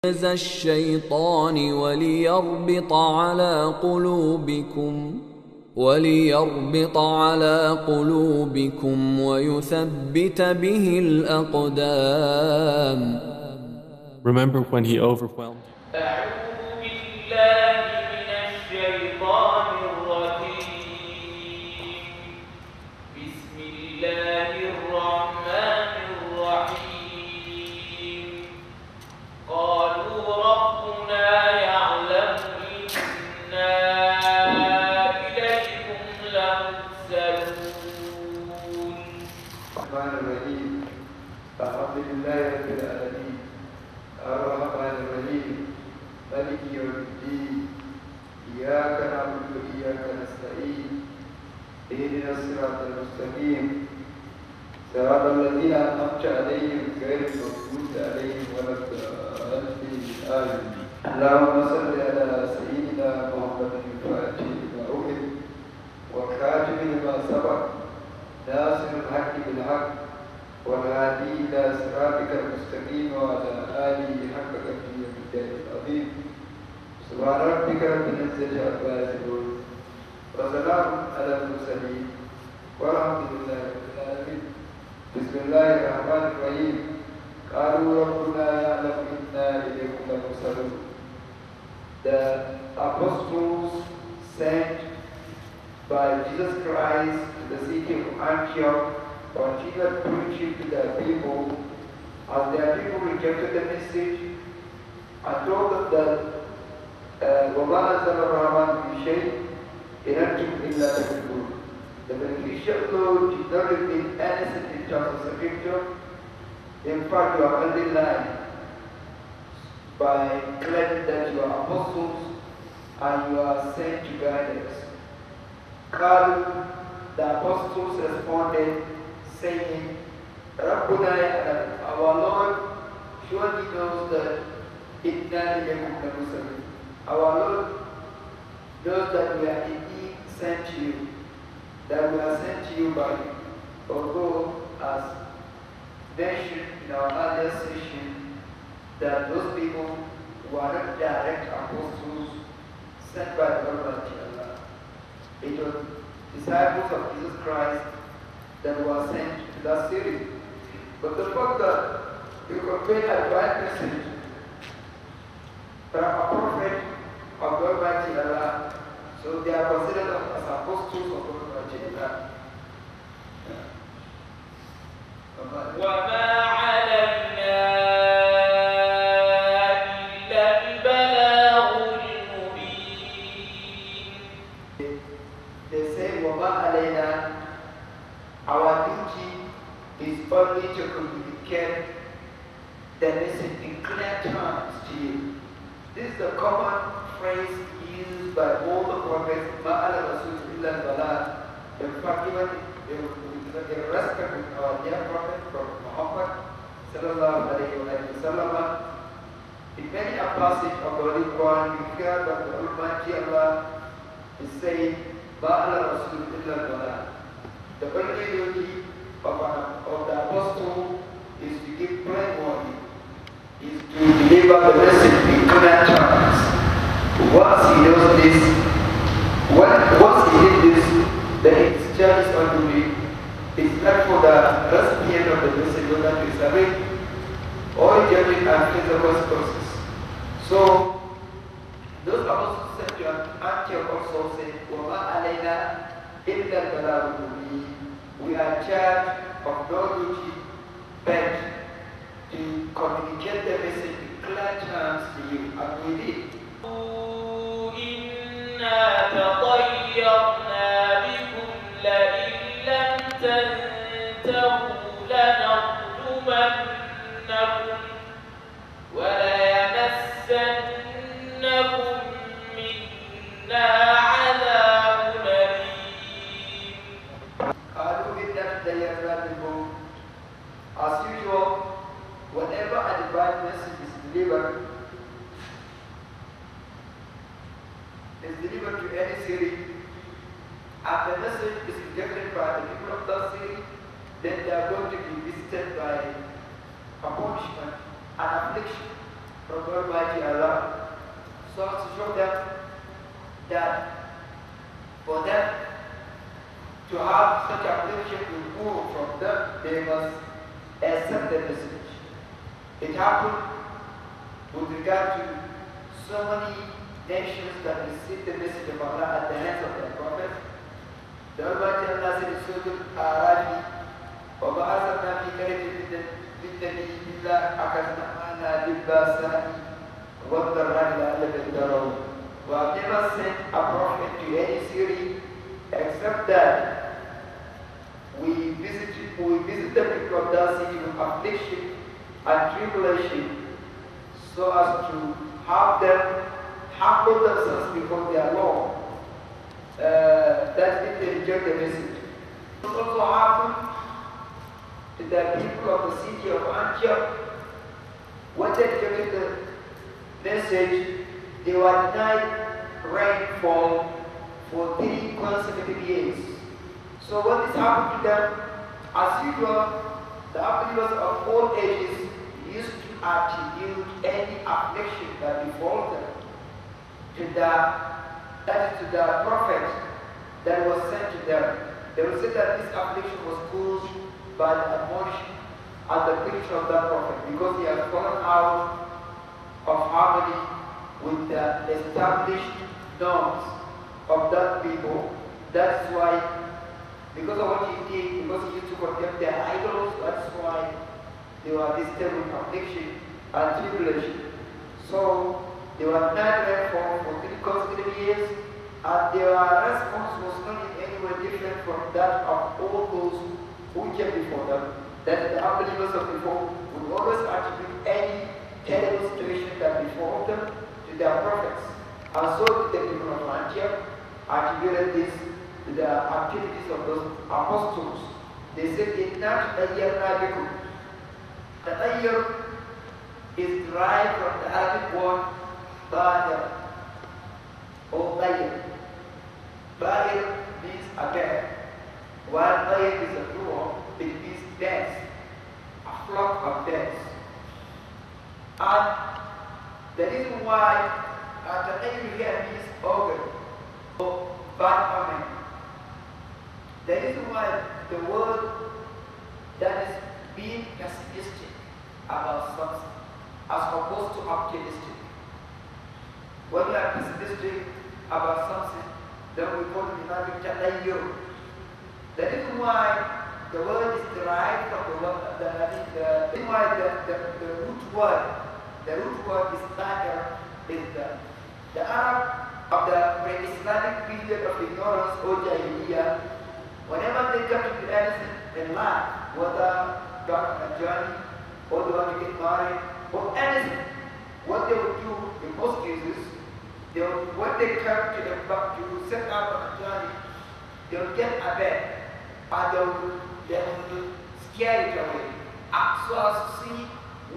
الشيطان وليربط على قلوبكم ويثبت به الأقدام. Remember when he overwhelmed you. الصراط المستقيم صراط الذين أنعمت عليهم غير المغضوب عليهم ولا الضالين آمين. اللهم صل على سيدنا محمد الفاتح لما أغلق والخاتم لما سبق ناصر الحق بالحق والهادي إلى صراطك المستقيم وعلى آله حق قدره ومقداره العظيم. سبحان ربك رب العزة عما يصفون وسلام على المرسلين والحمد لله رب العالمين. بسم الله الرحمن الرحيم. قالوا ربنا يعلم إنا إليكم لمرسلون. The apostles sent by Jesus Christ to the city of Antioch continued preaching to their people, as their people rejected the message and told them that وَمَا أَنزَلَ الرَّحْمَنُ بِشَيْءٍ إِنْ أَنْتُمْ إِلَّا تَكْذِبُونَ. The beneficial Lord did not reveal anything in terms of scripture. In fact, you are only lying by claiming that you are apostles and you are sent to guide us. The apostles responded, saying, Rabbuna ya'lam, our Lord surely knows that inna ilaykum lamursalun. Our Lord knows that we are indeed sent to you, that we are sent to you by you. Although, as mentioned in our earlier session, that those people were not direct apostles sent by the Almighty Allah. It was disciples of Jesus Christ that were sent to that city. But the fact that you convey a divine message from a prophet of the Almighty Allah, so they are considered as apostles of the Almighty Allah. وَمَا عَلَيْنَا إِلَّا الْبَلَاغُ الْمُبِينُ. They say, وَمَا عَلَيْنَا, our duty is only to communicate the message in clear terms to you. This is the common phrase used by all the prophets, مَا عَلَى الرَّسُولِ إِلَّا الْبَلَاغُ. In fact, even in respect with our dear Prophet, Prophet Muhammad sallallahu alayhi wa sallam, in many a passage of the Holy Quran, you hear that the Almighty Allah is saying, مَا عَلَى الرَّسُولِ إِلَّا الْبَلَاغُ. The only duty of the apostle is to give plain warning, is to deliver the message in clear terms. Once he does this, once he did this, then his charge is unto him. It's not for the recipient of the message whether to submit or judge it and face the consequences. So, those apostles sent to Antioch also say, وَمَا عَلَيْنَا إِلَّا الْبَلَاغُ الْمُبِينُ. We are charged of no duty but to communicate the message in clear terms to you, and we did. إِنَّا تَطَيَّرْنَا بِكُمْ لَئِن لَّمْ تَنْتَهُوا لَنَرْجُمَنَّكُمْ وَلَيَمَسَّنَّكُمْ مِنَّا عَذَابٌ أَلِيمٌ. As usual, whenever a divine message is delivered to any city, and the message is rejected by the people of that city, then they are going to be visited by a punishment, an affliction. from Almighty Allah. So to show them that for them to have such affliction removed from them, they must accept the message. It happened with regard to so many nations that received the message of Allah at the hands of their Prophet. The Almighty Allah said in Surat Al-Arafi, وَمَا أَرْسَلْنَا فِي قَرْيَةٍ مِّن نَّبِيٍّ إِلَّا أَخَذْنَا أَهْلَهَا بِالْبَأْسَاءِ وَالضَّرَّاءِ لَعَلَّهُمْ يَضَّرَّعُونَ. We have never sent a prophet to any city except that we visit the people of that city with affliction and tribulation, so as to have them humble themselves before their Lord. That if they reject the message. It also happened to the people of the city of Antioch. When they rejected the message, they were denied rainfall for 3 consecutive years. So when this happened to them, as usual, the unbelievers of all ages used to attribute any affliction that befall them to the prophet that was sent to them. They would say that this affliction was caused by the admonition and the prediction of that prophet, because he has fallen out of harmony with the established norms of that people. That's why, because of what he did, because he used to condemn their idols, that's why they were disturbed with affliction and tribulation. So they were not rainfall for 3 consecutive years, and their response was not in any way different from that of all those who came before them. That the unbelievers of before would always attribute any terrible situation that befell them to their prophets. And so did the people of Antioch attributed this to the activities of those apostles. They said, "Inna tayyarna bikum." The tayyar is derived from the Arabic word Dahiru or Dahiru. Dahiru means a bear, while Dahiru is a plural, it means bears, a flock of bears. And the reason why Dahiru here means organ or bad omen. The reason why the word that is being pessimistic about something as opposed to optimistic. When we are pessimistic about something, then we call it Dahiru. The reason why the word is derived from the word, the reason why the root word is Dahiru is the Arab of the pre-Islamic period of ignorance or Jahiliyyah. Whenever they come to do anything in life, whether go on a journey or they want to get married or anything, what they would do in most cases, when they come to set out on a journey, they will get a bed and they will scare it away, so as to see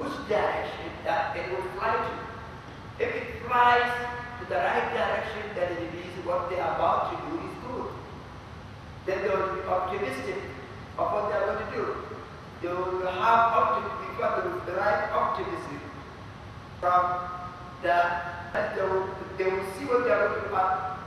which direction that it will fly to. If it flies to the right direction, then it means what they are about to do is good. Then they will be optimistic of what they are going to do. They will have optimism, because they will derive optimism from that. They will see what they are going to do.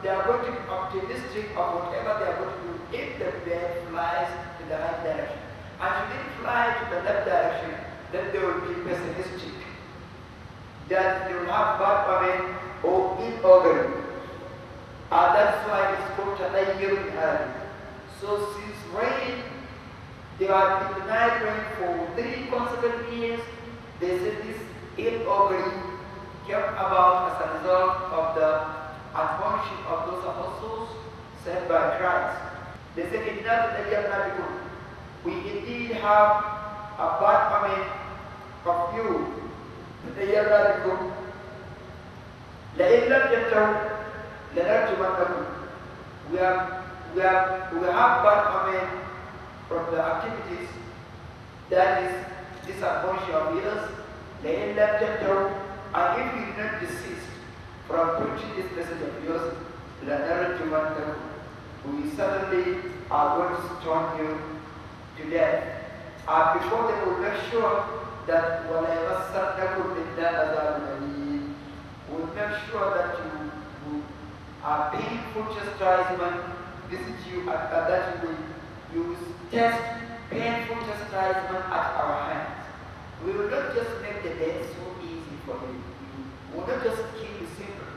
They are going to be optimistic of whatever they are going to do if the bird flies to the right direction. And if it flies to the left direction, then they will be pessimistic. That they will have bad omen or ill augury. And that's why it's called Dahiru in Arabic. So since rain, they are been denied rain for 3 consecutive years, they said this ill augury came about as a result of the admonition of those apostles sent by Christ. They said, "Inna tayyarna bikum." We indeed have a bad omen of you. Tayyarna bikum. لَإِن لَمْ يَنْتَهُوا لَنَرْجُمَنَّكُمْ. We have bad omen from the activities that is disappointing of yours. لَإِن لَمْ يَنْتَهُوا. And if you do not desist from preaching this message of yours, لَنَرْجُمَنَّكُمْ. We suddenly are going to stone you to death. And before they will make sure that وَلَا يَمَسَّنَّكُمْ مِنَّا عَذَابٌ أَلِيمٌ will make sure that you are painful chastisement visit you and that you will test painful chastisement at our hands. We will not just make the death so easy for you. We will not just kill you simply.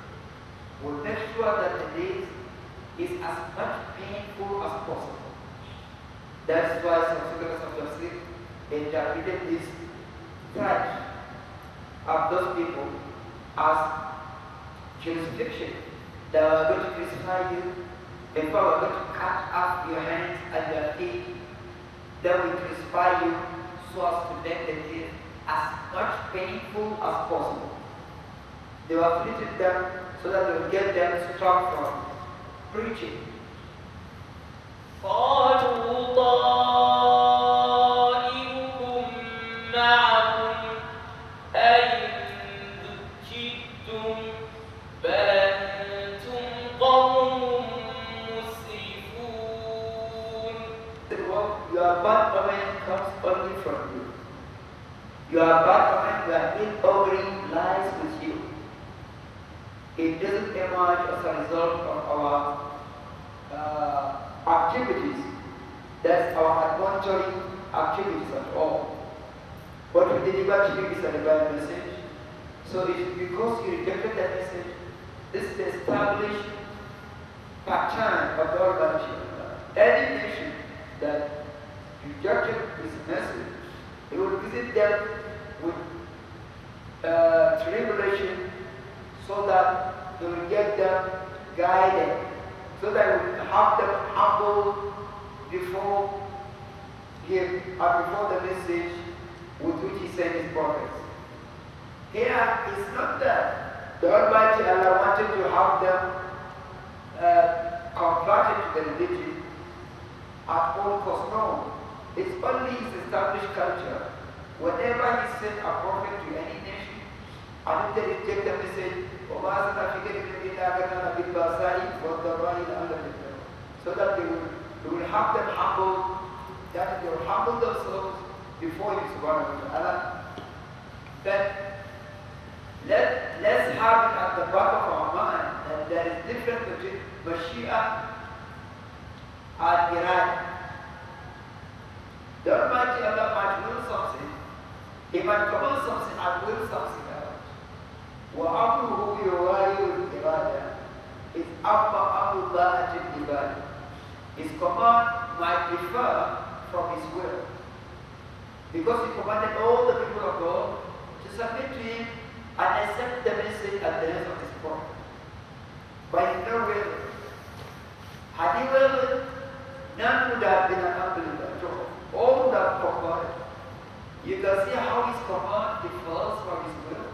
We will make sure that the death is as much painful as possible. That's why some scholars of Tafsir interpreted this touch of those people as jurisdiction. They are going to crucify you, and they are going to cut off your hands and your feet. They will crucify you so as to make the death as much painful as possible. They will afflict them so that they will get them to stop from preaching. قالوا طائركم معكم أئن ذكرتم بل أنتم قوم مسرفون. Your bad omen comes only from you. Your bad omen, your ill-augury lies with you. It doesn't emerge as a result of our activities. That's our admonitory activities at all. What we deliver to you is a divine message. So it is because you rejected that message. This is the established pattern of the Almighty. Any nation that rejected this message, He will visit them with tribulation so that they will get them guided, so that we will have them humble before Him and before the message with which He sent His prophets. Here it's not that the Almighty Allah wanted to have them converted to the religion at all costs. No, it's only His established culture. Whenever He sent a prophet to any nation, and if they reject the message, so that they will have them humble, that they will humble themselves before Him subhanahu wa ta'ala. Then let's have it at the back of our mind that there is difference between Bashir and Iran. The Almighty Allah might will something, He might command something and will something else. وَأَمْرُهُ يُغَيِّرُ الْإِرَادَةِ His أمر ذات العباد. His command might differ from His will. Because He commanded all the people of God to submit to Him and accept the message at the hands of His prophet. But He no will. Had He willed, none would have been an unbeliever at all. All would have converted. You can see how His command differs from His will.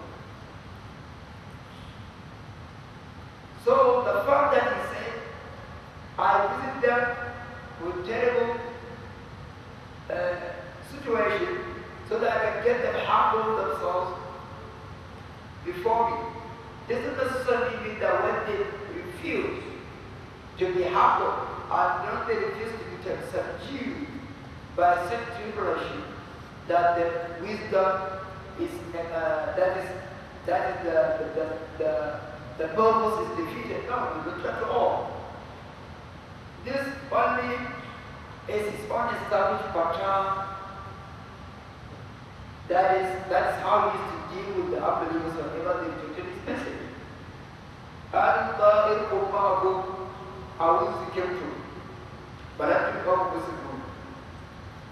So the fact that He said, I visit them with terrible situation so that I can get them humble themselves before me. This doesn't necessarily mean that when they refuse to be humble and when they refuse to be subdued by such tribulation, that the wisdom is the purpose is defeated. No, not at all. This only is His own established pattern. That's how He used to deal with the unbelievers whenever they rejected His message.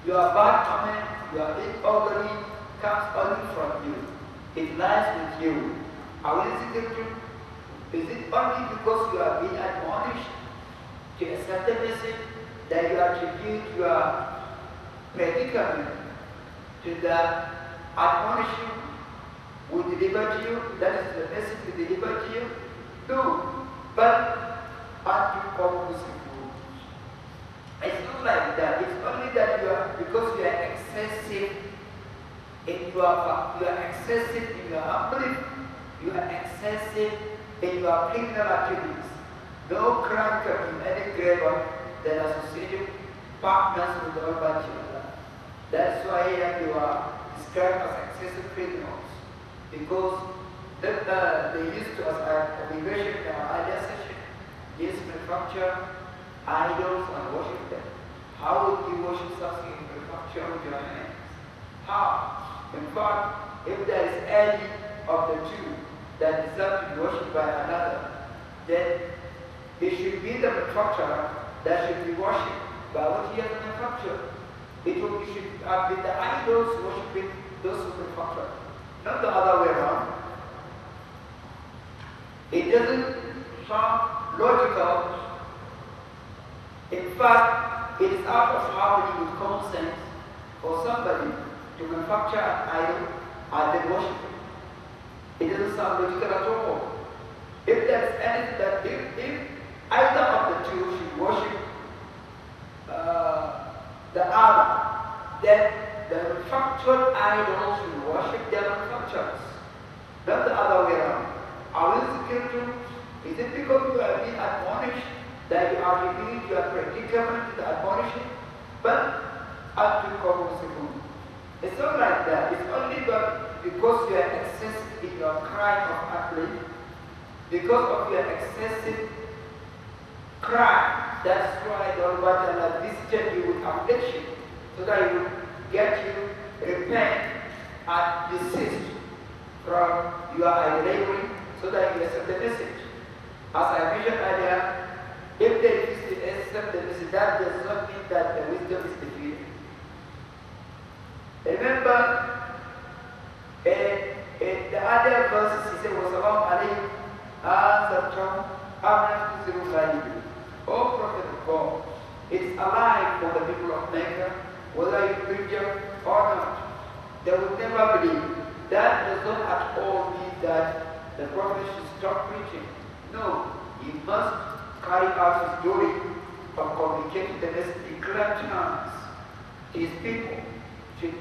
Your bad comment, your ill-augury comes only from you. It lies with you. Is it only because you are being admonished to accept the message that you attribute your predicament to the admonition we deliver to you? That is the message we deliver to you? No. But it's not like that. It's only that because you are excessive in your unbelief, you are excessive in your criminal activities. No crime can be any graver than associating partners with the Almighty Allah. That's why you are described as excessive criminals because they used to, as we mentioned in our earlier session, yes, manufacture idols and worship them. How would you worship something in manufacture with your hands? How? In fact, if there is any of the two that deserve to be worshipped by another, then it should be the manufacturer that should be worshipped by what he has manufactured. It should have been the idols worshipping those who manufacture, not the other way around. It doesn't sound logical. In fact, it is out of harmony with common sense for somebody to manufacture an idol and then worship it. It doesn't sound logical at all. If there's anything that if either of the two should worship the other, then the manufactured idols should worship their manufacturers, not the other way around. Are we secure to? Is it because you are being admonished that you are revealing your predicament to the admonishing? But up to Kokosekun. It's not like that. It's only because you are excessive in your crime of athlete, because of your excessive crime. That's why the Almighty Allah visited you with affliction, so that He would get you repent and desist from your idolatry, so that you accept the message. As I mentioned earlier, if they refuse to accept the message, that does not mean that the wisdom is defeated. Remember, in the other verses, he said, وَسَلَامُ عَلَيْهِمْ أَنْزَلْتُمْ أَمْ لَمْ تُنْزِلُوا غَالِبِينَ. O Prophet of God, it's alive for the people of Mecca, whether you preach them or not. They will never believe. That does not at all mean that the Prophet should stop preaching. No, he must carry out his duty of communicating the message in clear terms to his people. If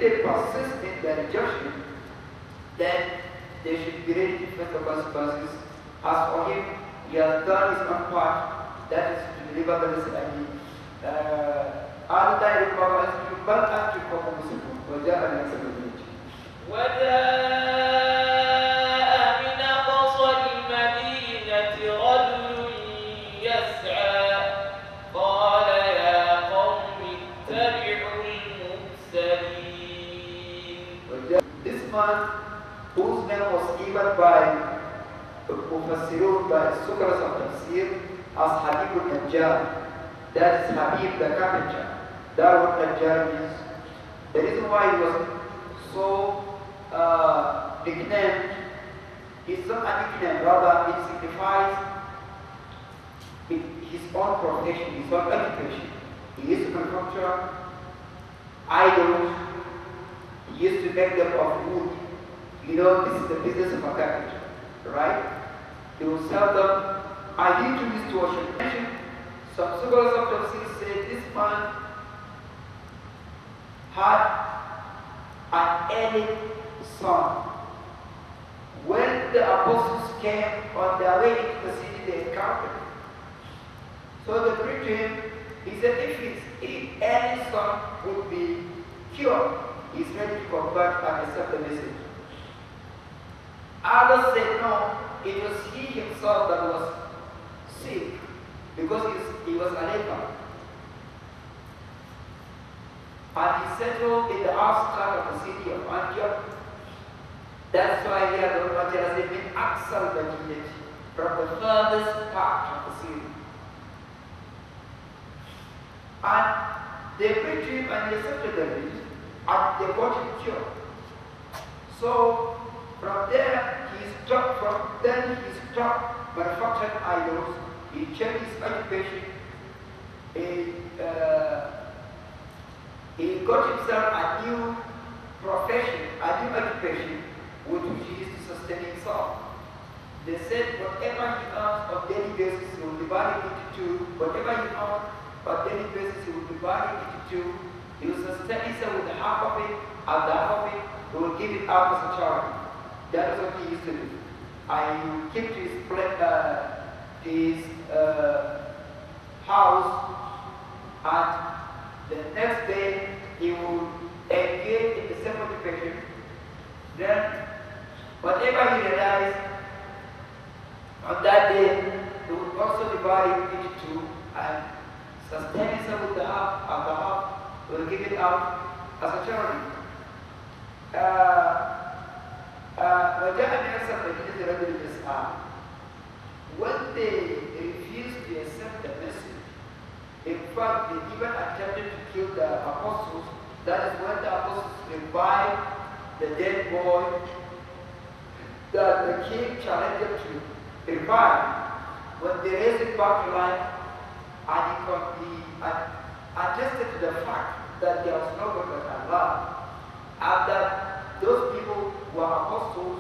they persist in their rejection, then they should be ready to face the consequences. As for him, he has done his own part, that is to deliver the message. All Dahiru but as to Muslim, وجاء من أقصى المدينة. وجاء من أقصى المدينة رجل يسعى قال يا قوم اتبعوا المرسلين. This man, whose name was given by Mufassirun, by scholars of Tafsir, as Habib al-Najjar, that is Habib the carpenter. That what Najjar means. The reason why he was so nicknamed is not a nickname, rather it signifies his own profession, his own occupation. He used to manufacture idols, he used to make them of wood. You know, this is the business of a carpenter, right? He will sell them, and he too used to worship. Some scholars of Tafsir say this man had an early son. When the apostles came on their way into the city, they encountered him. So they preached to him. He said, if his early son would be cured, he's ready to convert and accept the message. Others said, no, it was he himself that was sick, because he was an leper. And he settled in the outskirts of the city of Antioch. That's why here the Lord said, in Aksal Bajinat, from the furthest part of the city. And they preached him and they accepted the message, and they got him cured. So from there he stopped manufacturing idols. He changed his occupation. He got himself a new profession, a new occupation with which he used to sustain himself. They said whatever he earns on daily basis he will divide it into two. Whatever he earns on daily basis he will divide it into two. He will sustain himself with half of it, and the half of it he will give it out as a charity. That is what he used to do. And he would keep his house, and the next day he would engage in the same motivation, then whatever he realized on that day, he would also divide it into two and sustain himself with the half, and the half will give it out as a charity. وجاء من أكثر مدينة رجل يسعى. When they refused to accept the message, in fact, they even attempted to kill the apostles. That is when the apostles revived the dead boy that the king challenged them to revive. When they raised it back to life, and he attested to the fact that there was no God but Allah, and that those people were apostles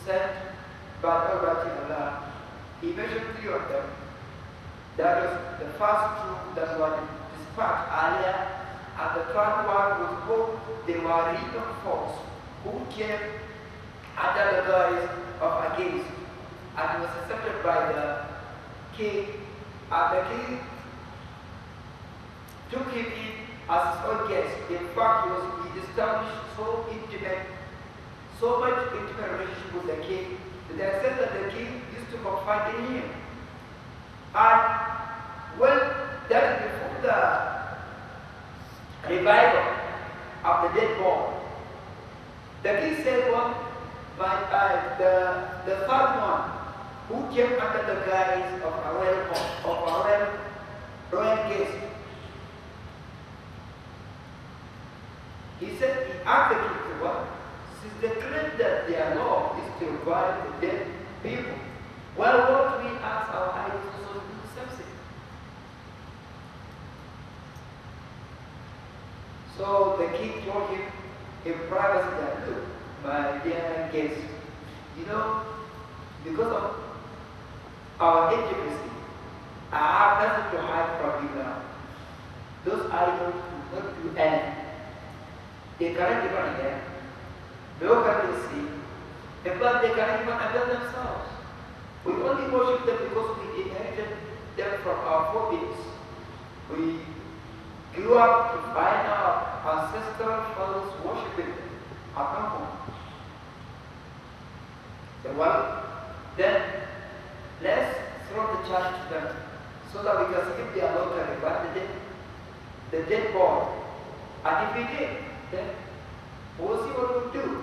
sent by Almighty Allah. He mentioned three of them. That was the first two that were dispatched earlier, and the third one was whom they were reinforced, who came under the guise of a gaze, and was accepted by the king, and the king took him in as his own guest. In fact, he established so much intimate relationship with the king, to the extent that the king used to confide in him. And well, that is before the revival of the dead boy. The king said, well, the third one, who came under the guise of a royal guest, he said, he asked the king to what? Since they claim that their law is to revive the dead people, well, what we ask our idols also do the same thing. So the king told him in privacy that, look, my dear guest, you know, because of our intimacy, I have nothing to hide from you now. Those idols do not do anything. They cannot even hear, nor can they see, in fact, they cannot even avail themselves. We only worship them because we inherited them from our forebears. We grew up to find our ancestral fathers worshiping them at home. So, well, then let's throw the charge to them so that we can see if they are not to revive the dead boy. And if we did, then we'll see what we'll do.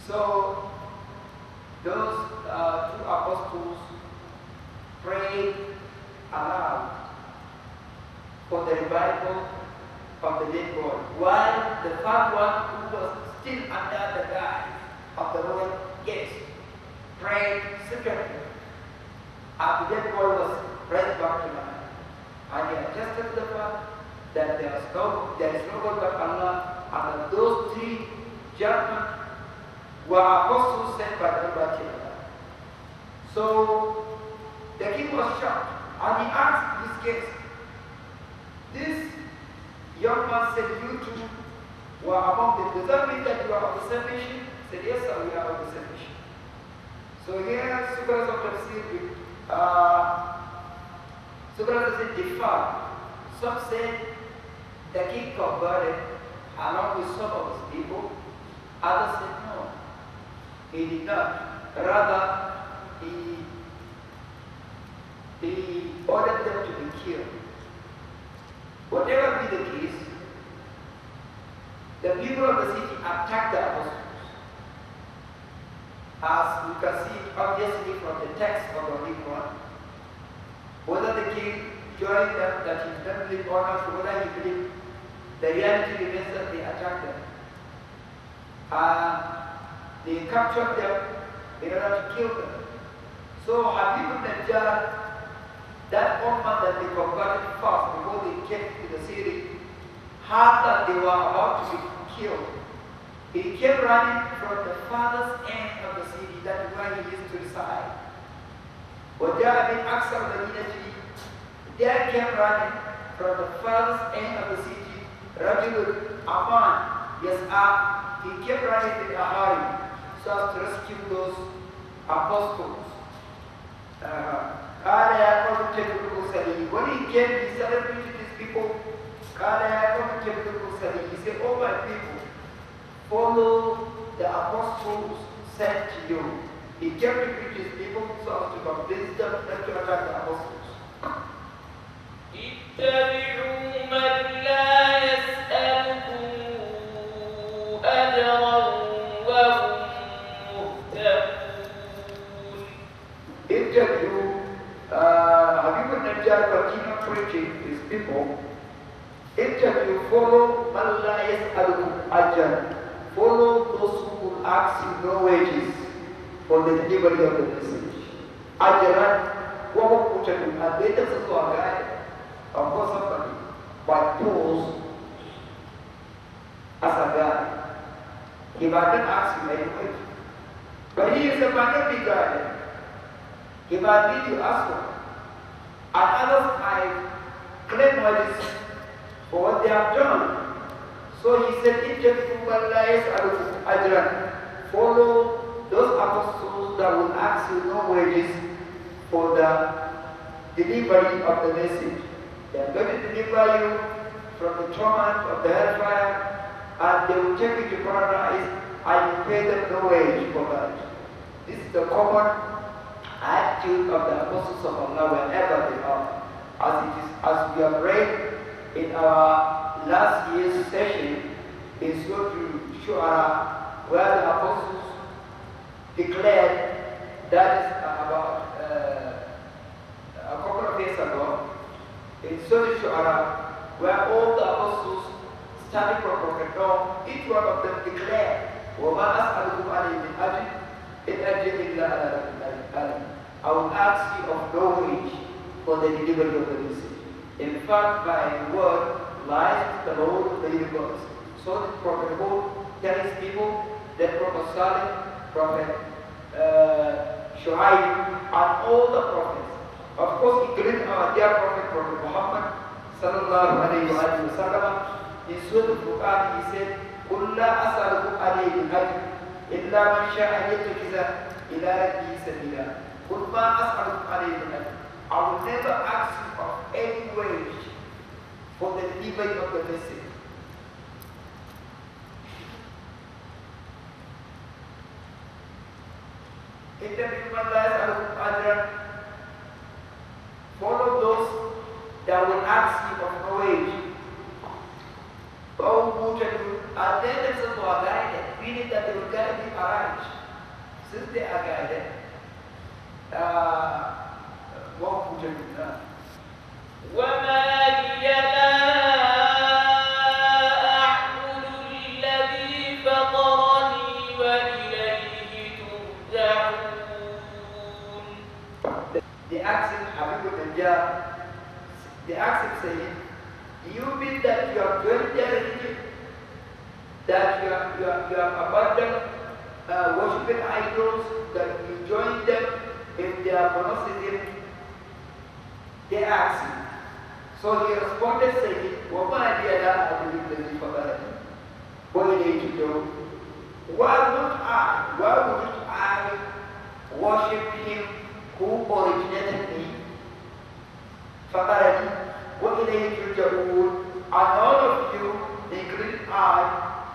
So those two apostles prayed aloud for the revival of the dead boy, while the third one, who was still under the guise of the royal guest, prayed secretly. And the dead boy was raised back to life. And he attested to the fact that there is no God but Allah, and that those three gentlemen were apostles sent by the Almighty Allah. So the king was shocked, and he asked his guest, this young man said, you two were among them. Does that mean that you are of the same nation? He said, yes, sir, we are of the same nation. So here, Surat of Tafsir'14 differ. Some said the king converted along with some of his people. Others said no, he did not. Rather, he ordered them to be killed. Whatever be the case, the people of the city attacked the apostles. As you can see obviously from the text of the Quran, whether the king joined them that he didn't believe or not, whether he believed, the reality remains that they attacked them. They captured them in order to kill them. So Habib Najjar, that old man that they converted first before they came to the city, heard that they were about to be killed. He came running from the farthest end of the city, that is where he used to reside. وَجَاءَ مِنْ أَقْصَى الْمَدِينَةِ, there came running from the farthest end of the city, رَجُلٌ أَمَانٌ يَسْعَى, he came running in a hurry so as to rescue those apostles. قال يا قوم اتبعوا المرسلين. When he came, he started preaching to his people, قال يا قوم اتبعوا المرسلين. He said, "Oh my people, follow the apostles sent to you." He kept repeating his people so as to convince them not to attack the apostles. اتبعوا من لا يسألكم أجرا وهم مهتدون. Interview Habib al-Najjar continued preaching his people. Interview, follow man la yas'alukum ajran. Follow those who will ask you no wages for the delivery of the message. Ajran, what will put you? And they themselves are guide. Of course, somebody by pose as a guide. He might not ask you any wage. But he is a man of the guide. He might lead you astray. And others might claim wages for what they have done. So he said, follow those apostles that will ask you no wages for the delivery of the message. They are going to deliver you from the torment of the hellfire, and they will take you to paradise, and you pay them no wage for that. This is the common attitude of the apostles of Allah wherever they are. As we have read in our last year's session in Surat where the apostles declared, that is about a couple of years ago, in Surat where all the apostles starting from Prophet Noah, each one of them declared, وَمَا أَسْأَلُكُمْ عَلَيْهِ مِنْ أَجْرٍ إِنْ أَجْرِيَ إِلَّا عَلَى رَبِّ الْعَالَمِينَ. I will ask you of no wage for the delivery of the message. In fact, my word lies with the Lord of the universe. So the Prophet Hud tells people that Prophet Salih, Prophet Shu'aib, and all the prophets. Of course, including our dear Prophet, Prophet Muhammad sallallahu alayhi wa sallam. In Surat al-Quran, he said, قُلْ لَا أَسْأَلُكُمْ عَلَيْهِ الْأَجْرِ إِلَّا مَنْ شَاءَ أَنْ يَتَّخِذَ إِلَى رَبِّهِ سَبِيلًا. قُلْ مَا أَسْأَلُكُمْ عَلَيْهِ الْأَجْرِ. I will never ask you of any wage for the delivery of the message. Follow those that will ask you of no wage. And then themselves are guided, meaning that they will guide you aright. Since they are guided, وما لي لا أعبد الذي فطرني وإليه ترجعون. They asked him, saying, do you mean that you have joined their religion? That you have abandoned worshipping idols, that you join them in their monotheism? They asked him. So he responded saying, وَمَا لِيَ لَا أَعْبُدُ الَّذِي فَطَرَنِي وَإِلَيْهِ تُرْجَعُونَ. Why would I worship him who originated me? فَطَرَنِي وَإِلَيْهِ تُرْجَعُونَ. And all of you, including I,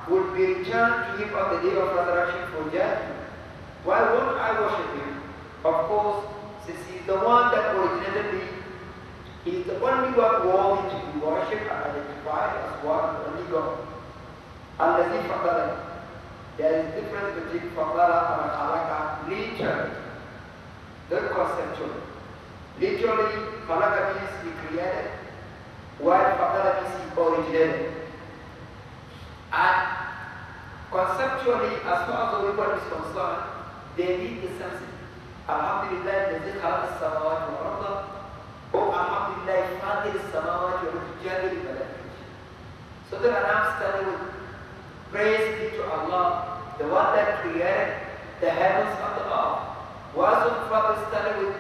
will be returned to him on the day of resurrection for judgment. Why won't I worship him? Of course, since he is the one that originated me, he is the only one worthy to be worshipped and identified as one and only God. الذي فطرني. There is a difference between فطر and خلق literally, not conceptually. Literally, خلق means he created, while فطر means he originated. And conceptually, as far as the world is concerned, they need the sense. Alhamdulillah, الذي خلق السماوات والأرض. Oh, Alhamdulillah, فاطر السماوات والأرض جاعل الملائكة. So that I'm starting with praise be to Allah, the one that created the heavens and the earth. Was on Father started with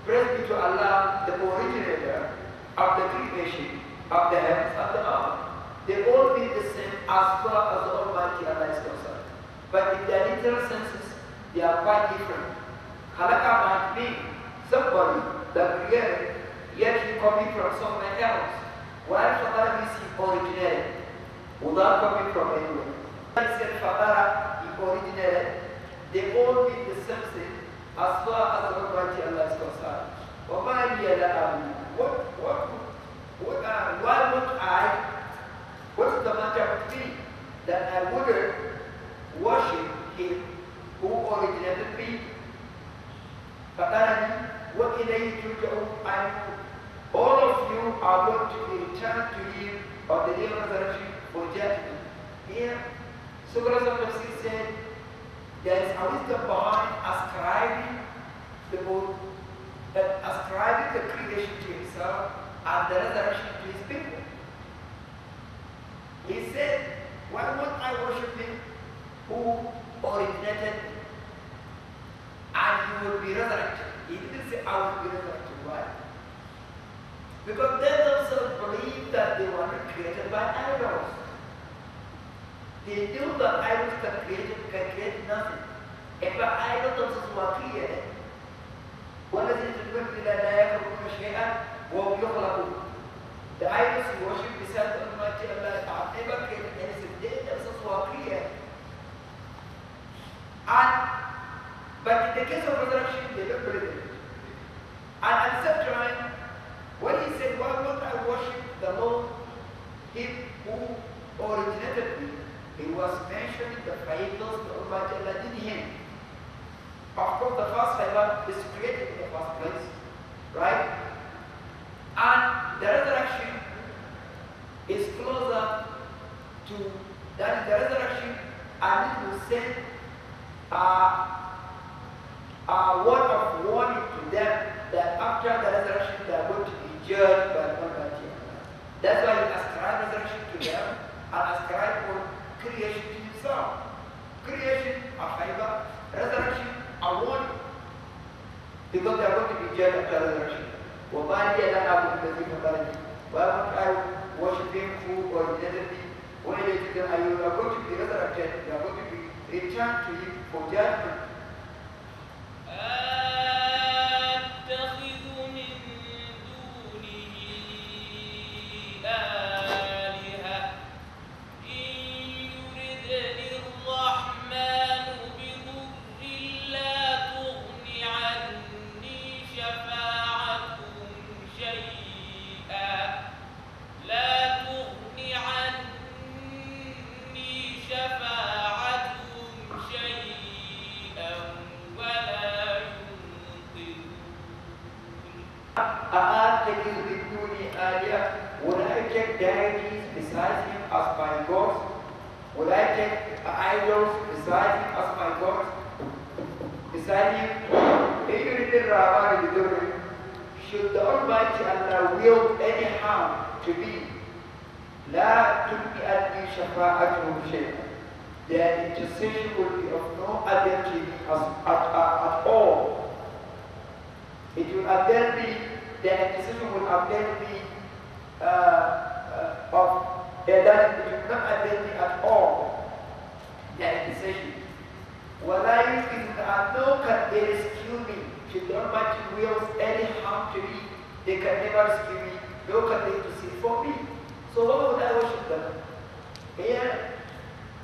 praise be to Allah, the originator of the creation of the heavens and the earth. They all be the same as far as the Almighty Allah is concerned. But in their literal senses, they are quite different. Khalaqa might be somebody that created, yet he copied from somewhere else. While Fatara means he originated, without coming from anywhere. When he said Fatara, he originated, they all mean the same thing as far as the Almighty Allah is concerned. Why would I, what's the matter with me that I wouldn't worship him who originated me? Fatarani, what ilayhi turja'un, all of you are going to be returned to him on the day of resurrection for judgment. Here, Surat Tafsir said, there is a wisdom behind ascribing the creation to himself and the resurrection to his people. He said, why won't I worship him who originated me? And he will be resurrected. He didn't say, I will be resurrected. Why? Because they themselves believe that they were not created by idols. They knew that idols can create nothing. If an idol themselves were created, والذين تقول لا يخلقون شيئا وهم يخلقون. The idols you worship beside the Almighty Allah are never created anything. They themselves were created. But in the case of resurrection, they don't believe it. And at the same time, when he said, why won't I worship the Lord, him who originated me, he was mentioning the favors the Almighty Allah did him. Of course, the first favor is created in the first place, right? And the resurrection is closer to that. The resurrection, and it will send a word of warning to them that after the resurrection they are going to be judged by the Almighty Allah. That's why he ascribed resurrection to them and ascribed for creation to himself. Creation, a favor, resurrection, a warning. Because they are going to be judged after resurrection. وَمَا لِيَ لَا أَعْبُدُ الَّذِي فَطَرَنِي. Why won't I worship him who originated me? When they tell them, you are going to be resurrected, you are going to be returned to him for judgment. Would I take deities besides him as my gods? Would I take idols beside him as my gods? Beside him? Should the Almighty Allah will any harm to me? لا تُلْقِ أَنِّي شَفَاعَتُهُمْ شَيْئًا. Their intercession will be of no avail to me at all. It will avail me, their intercession will avail me that it will not avail me at all. Their intercession. وَلَا يُمْكِنُ أَنْ no can they rescue me. Should the Almighty wills any harm to me, they can never rescue me, nor can they intercede for me. So why would I worship them? Here,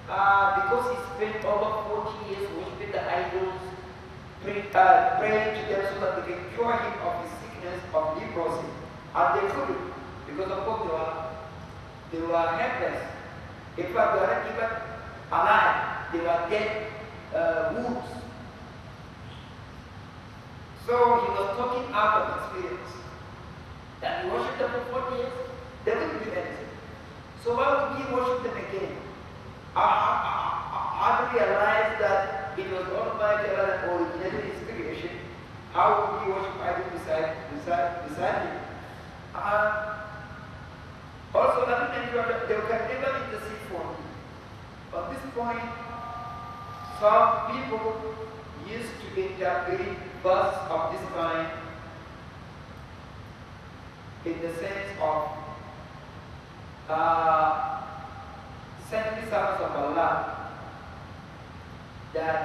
because he spent over 40 years worshiping the idols, praying to them so that they can cure him of his sickness of leprosy. And they couldn't, because of course they were helpless. In fact, they were not even alive. They were dead wounds. So he was talking out of experience. That he worshipped them for 40 years, they couldn't do anything. So why would he worship them again? I realized that it was Almighty Allah that originated his creation. How would he worship idols beside him? Also, let me tell you that they can never intercede for me. At this point, some people used to interpret verse of this kind in the sense of saintly servants of Allah, that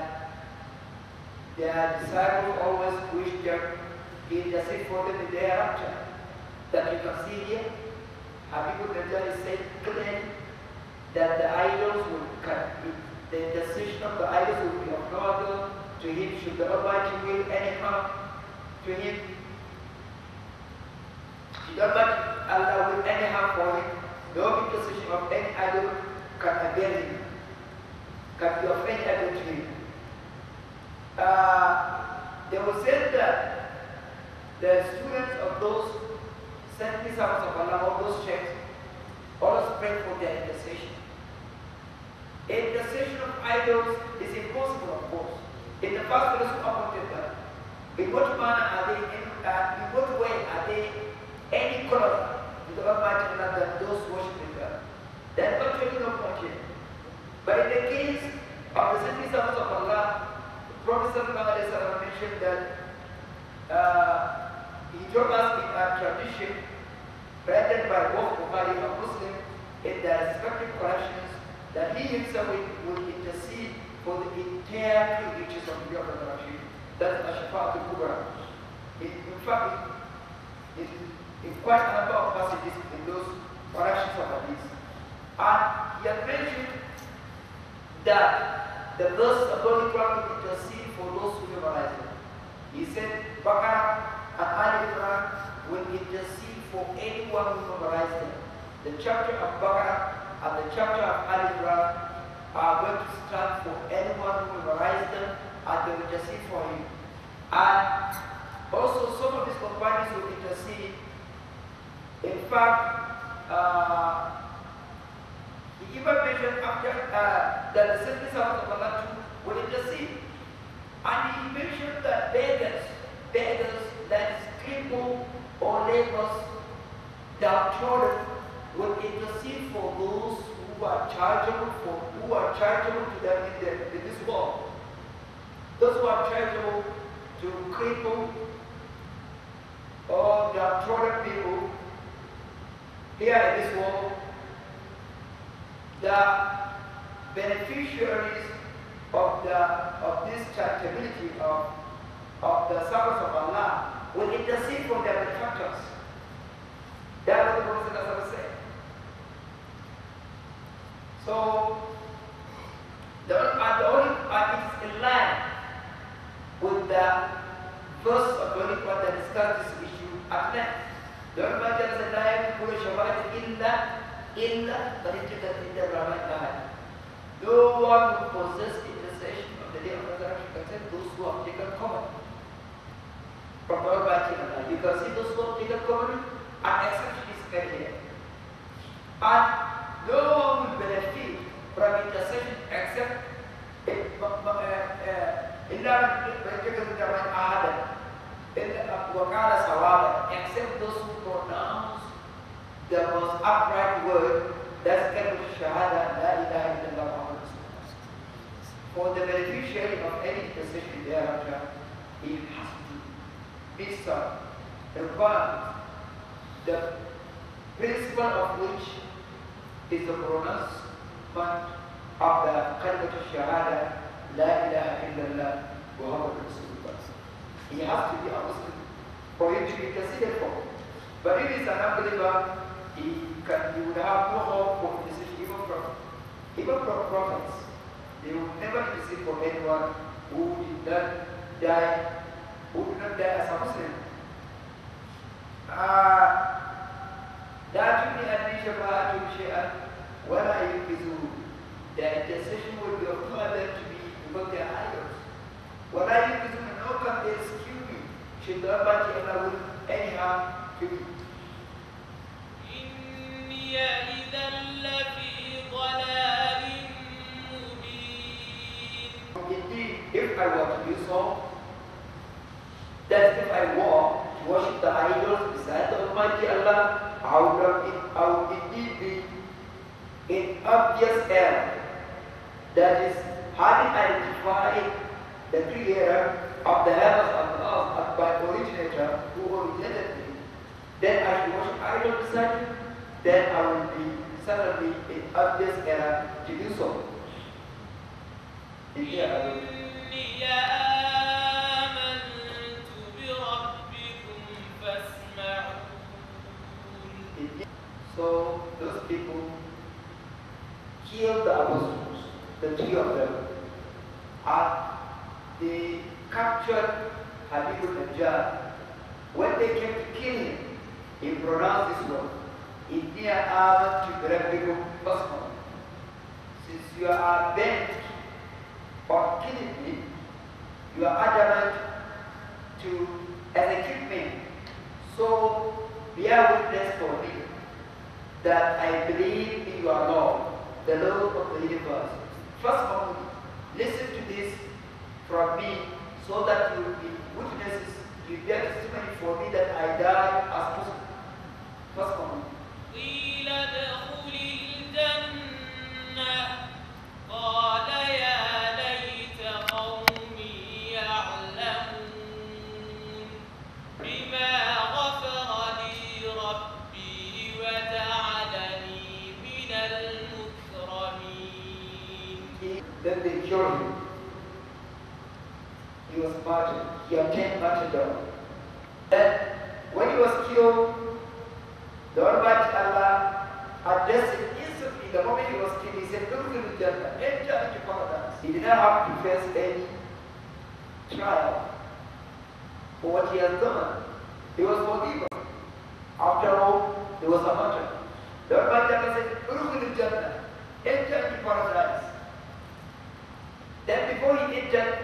their disciples always wish them intercede for them in the hereafter. That you can see here, Habibul Najjar said clearly that the idols would cut, the decision of the idols would be of no other to him. Should the Almighty will any harm to him? Should the Almighty Allah will any harm for him? No intercession of any idol can avail him, can be of any idol to him. They will say that the students of those saintly servants of Allah, all those Sheikhs, always pray for their intercession. Intercession of idols is impossible, of course. In the past, those who appointed them, in what manner are they, in what way are they any closer to the Almighty Allah than those worshiping them? That's actually no point here. But in the case of the saintly servants of Allah, the Prophet ﷺ mentioned that he told us in our tradition, granted by both Bukhari and Muslim, in their respective collections, that he himself will intercede for the entire creatures of the Prophet Rashid. That's Ashfa'at al-Kubra. In fact, in quite a number of passages in those collections of hadith. And he had mentioned that the verse of Holy Quran will intercede for those who memorize it. He said, Baqarah and Ali Imran will intercede for anyone who memorizes them. The chapter of Baqarah and the chapter of Ali Imran are going to stand for anyone who memorizes them, and they will intercede for him. And also some of his companions will intercede. In fact, he even mentioned after that the saintly servants of Allah too will intercede. And he mentioned that beggars that is crippled or lepers, downtrodden, will intercede for those who are charitable to them in this world. Those who are charitable to crippled or downtrodden people here in this world, the beneficiaries of this charitability of the servants of Allah will intercede for their benefactors. That's what the Prophet said. So, it is in line with the verse of the Holy Quran that discusses this issue at length. The Almighty said, "La yakulu shafa'at illa qad inda Rahman." No one who possesses intercession on the day of resurrection except those who have taken covenant from the Almighty Allah. You can see those who have taken covenant, and exception is made here. And no one will benefit from intercession except except those who pronounce the most upright word, that's shahada, la ilaha illallah. For the beneficiary of any intercession thereafter, he has to be sought, required, the principle of which is the pronouncement of the kalmatu shahada, la ilaha illallah, Muhammad Rasulullah. He has to be a Muslim for him to be considered for. But if he's an unbeliever, he would have no hope for intercession even from prophets. They would never intercede for anyone who did not die as a Muslim. لا تغني عني شفاعتهم شيئا ولا ينقذون. The intercession will be of no other to be because they are idols. ولا ينقذون, no can they rescue me should the Almighty Allah will anyhow to me. إني إذا لفي ضلال مبين. Indeed, if I were to do so, that if I were to worship the idols beside the Almighty Allah, I would indeed be in obvious error. That is, having identified the creator of the heavens and earth as my originator who originated me, then I should worship idols beside him, then I will be certainly in obvious error to do so. إني آمنت بربكم فاسمعون. So, they captured Habib al-Najjar. When they came to kill him, he pronounced this word, Inni amantu bi rabbikum fasma'u. Since you are bent on killing me, you are adamant to execute me. So bear witness for me that I believe in your Lord, the Lord of the universe. First, listen to this from me so that you will be witnesses, you bear testimony for me that I die as Muslim. First moment. قيل ادخل الجنة قال يا ليت قومي يعلمون بما غفر لي ربي وجعلني من المكرمين. Then they killed him. He was martyred. He obtained martyrdom. Then when he was killed, the Almighty Allah addressed him instantly. The moment he was killed, he said, enter into paradise. He did not have to face any trial for what he has done. He was forgiven. After all, he was a martyr. The Almighty Allah said, enter into paradise. Then before he entered,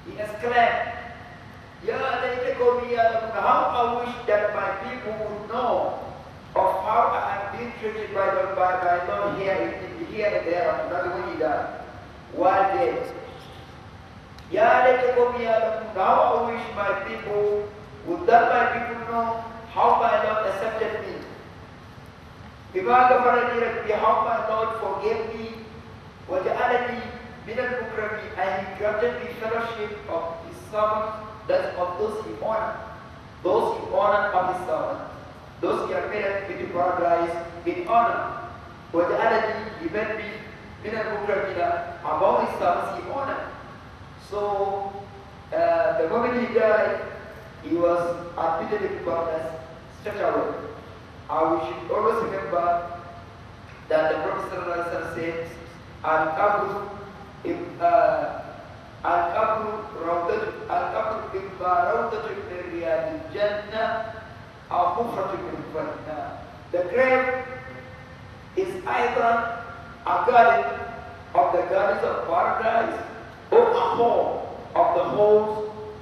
he exclaimed, Ya layta qawmi ya'lamun, how I wish that my people would know of how I am being treated by Lord here and there, not when he died, while dead. Ya layta qawmi ya'lamun, how I wish my people would know how my Lord accepted me. Bima ghafara li rabbi, how my Lord forgave me, wa ja'alani min al-mukramin, and he granted me fellowship of his servants, that of those he honored of his servant, those he admitted into paradise in honor. وَجَعَلَنِي, he made me مِنَ الْمُكْرَمِينَ, among his servants he honored. So the moment he died, he was admitted into paradise straight away. We should always remember that the Prophet said, Al-Qabr the grave is either a garden of the gardens of paradise or a hole of the holes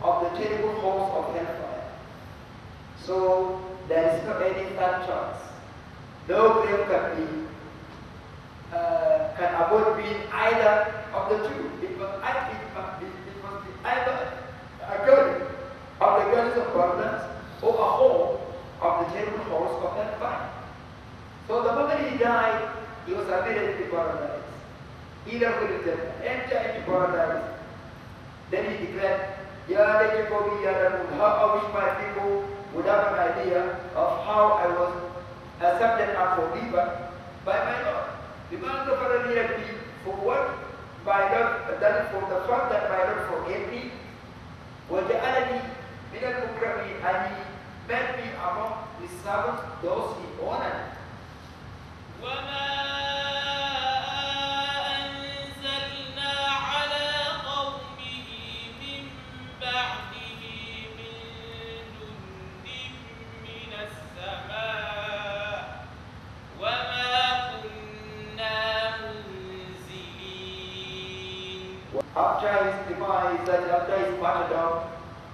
of the terrible holes of hellfire. So there is no any third choice. No grave can avoid being either of the two. It must be either a garden of the gardens of paradise or a hole of the terrible holes of hellfire. So the moment he died, he was admitted into paradise. Either will enter into paradise. Then he declared, Ya layta qawmi ya'lamun, how I wish my people would have an idea of how I was accepted and forgiven by my Lord. Bima ghafara li rabbi, for what my Lord done, for the fact that my Lord forgave me, wa ja'alani min al-mukramin, and he made me among his servants, those he honored. وما أنزلنا على قومه من بعده من جند من السماء وما كنا منزلين. After his demise, after his martyrdom,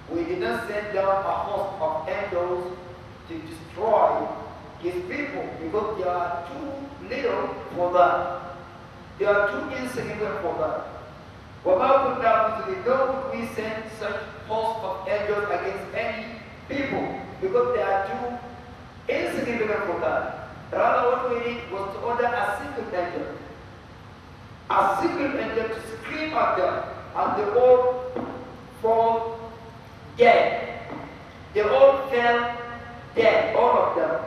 we did not send down a host of angels to destroy his people, because they are too little for that. They are too insignificant for that. وَمَا كُنَّا مُنزِلِينَ, nor would we send such host of angels against any people, because they are too insignificant for that. Rather, what we did was to order a single angel to scream at them, and they all fall dead. They all fell dead, all of them.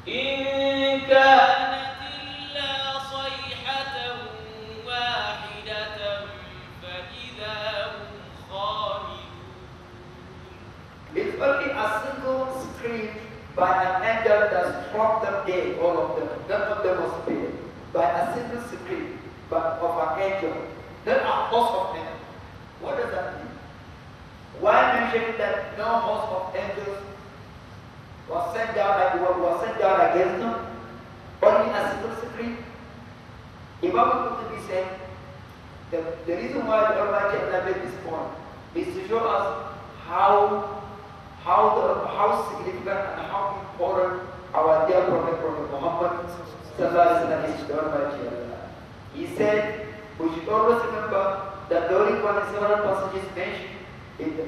إن كانت إلا صيحة واحدة فإذا هم خامدون. It's only a single scream by an angel that struck them dead, all of them. None of them was spared. By a single scream of an angel, not a host of them. mentioning that no host of angels was sent down against them, only a single supreme. Imam Qurtubi said the reason why the Almighty Allah made this point is to show us how significant and how important our dear Prophet Muhammad is to the Almighty Allah. He said we should always remember that during one of several passages mentioned in the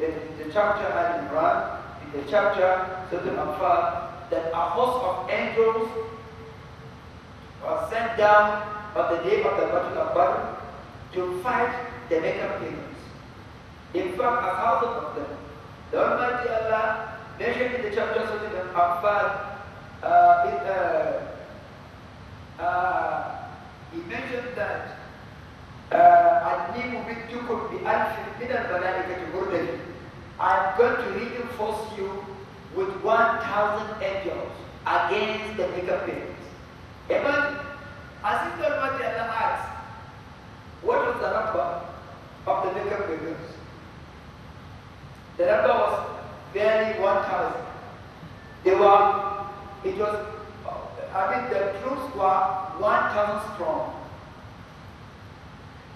chapter Al-Imran, in the chapter Surat Al-Anfal, that a host of angels were sent down on the day of the Battle of Badr to fight the Meccan pagans. In fact, 1,000 of them. The Almighty Allah mentioned in the chapter Surat Al-Anfal, he mentioned that I am going to reinforce you with 1,000 angels against the Meccan pagans. Imagine, as if the Almighty Allah asks, what was the number of the Meccan pagans? The number was barely 1,000. The troops were 1,000 strong.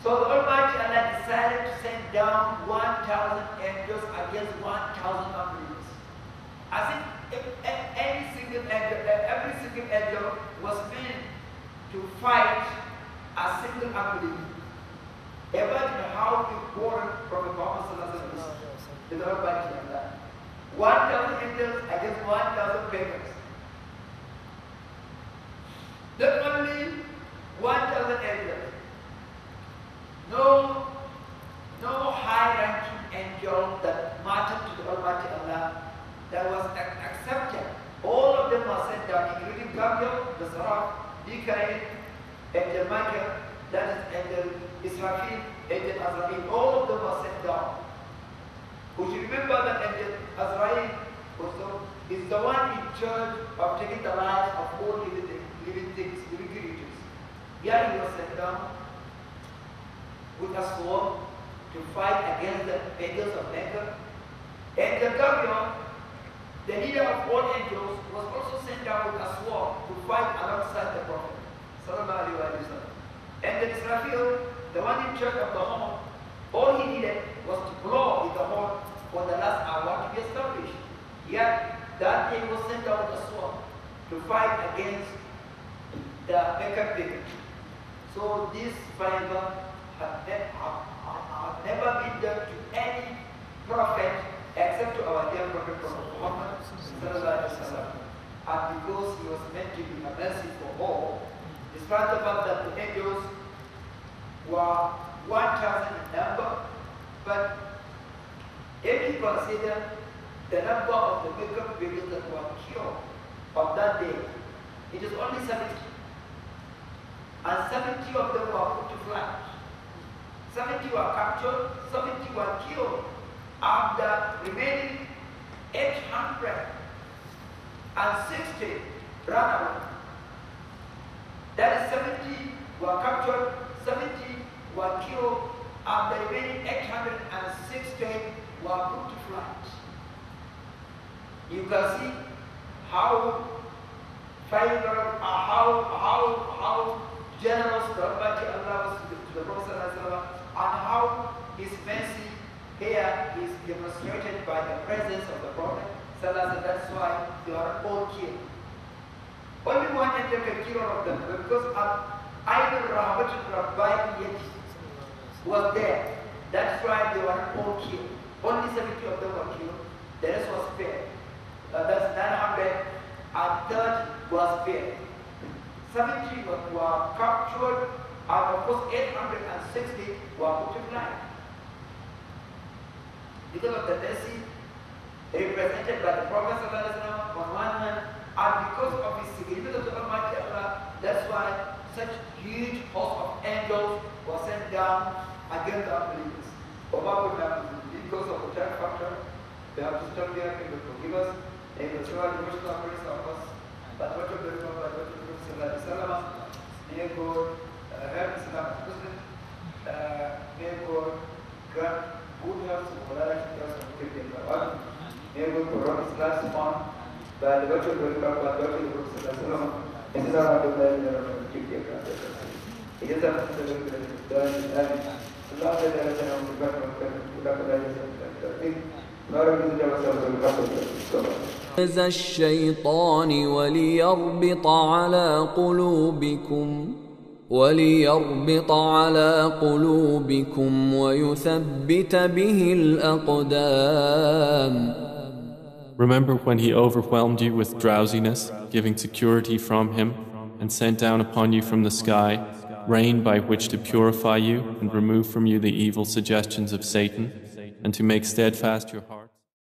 So the Almighty Allah decided to send down 1,000 angels against 1,000 unbelievers. As if every single angel was meant to fight a single unbeliever. Imagine how important Prophet Muhammad is to the Almighty Allah. 1,000 angels against 1,000 pagans. Not only 1,000 angels. No high-ranking angel that mattered to the Almighty Allah that was accepted. All of them were sent down, including Gabriel, the Surat, Mikael, Angel Michael, that is Angel Israfil, Angel Azrael. All of them were sent down. We should remember that Angel Azrael also is the one in charge of taking the lives of all living things, living creatures. Here he was sent down with a sword to fight against the angels of Mecca. Angel Gabriel, the leader of all angels, was also sent down with a sword to fight alongside the Prophet. And the Israfil, the one in charge of the horn, all he needed was to blow in the horn for the last hour to be established. Yet that day was sent down with a sword to fight against the Meccan pagans. So this favor had never been done to any prophet except to our dear Prophet Muhammad. And because he was meant to be a mercy for all, despite the fact that the angels were 1,000 in number, but if you consider the number of the Meccan pagans that were killed on that day, it is only 70. And 70 of them were put to flight. 70 were captured, 70 were killed, and the remaining 860 ran away. That is 70 were captured, 70 were killed, and the remaining 860 were put to flight. You can see how favorable, how generous the Almighty Allah was to the Prophet and how his mercy here is demonstrated by the presence of the Prophet. That's why they are all killed. Only one angel can kill all of them because Aydul Rahmatul Rabbi was there. That's why they were all killed. Only 70 of them were killed. The rest was spared. That's 930 was spared. 70 were captured, and of course 860 were put to flight. Because of the mercy represented by the Prophet on one hand, and because of his significance of Almighty Allah, that's why such huge host of angels were sent down against the unbelievers. Because of the time factor, we have to stop here. May God forgive us. May God show us the most of us. But what of the Prophet, what of the Prophet, may God help Islam and Muslims. May God grant good health, moral trust and faith in God, able to run his last month by the virtue of the Prophet, by the virtue of the Prophet, this is our Abdullah ibn Rabbah. It is a الشيطان وليربط على قلوبكم ويثبت به الأقدام. Remember when he overwhelmed you with drowsiness, giving security from him, and sent down upon you from the sky rain by which to purify you and remove from you the evil suggestions of Satan, and to make steadfast your heart.